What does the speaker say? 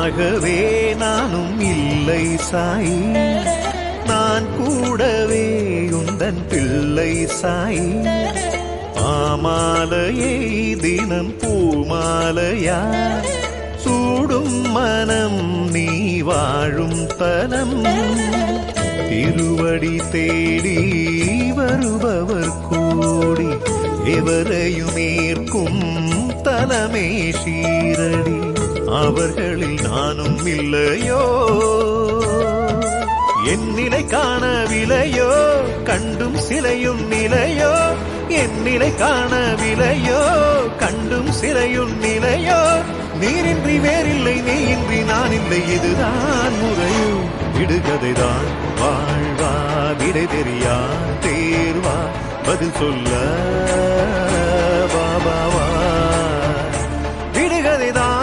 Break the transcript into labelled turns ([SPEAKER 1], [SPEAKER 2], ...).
[SPEAKER 1] ஆகவே நானும் இல்லை சாய், நான் கூடவே உந்தன் பிள்ளை சாய். ஆமாலையை தினம் பூமாலையா சூடும் மனம் நீ வாழும் தலம். திருவடி தேடி வருபவர் கூடி எவரையும் ஏற்கும் தலமே ஷீரடி. அவர்களில் நானும் இல்லையோ, என் நிலை காணவில்லையோ, கண்டும் சிலையும் நிலையோ. என் நிலை காணவில்லையோ, கண்டும் சிலையும் நிலையோ. நீரின்றி வேறில்லை, நீயின்றி நான் இல்லை, இதுதான் முறையோ. விடுகதைதான் வாழ்வா, விடை தெரியா தேர்வா, பதில் சொல்ல பாபாவா. விடுகதைதான்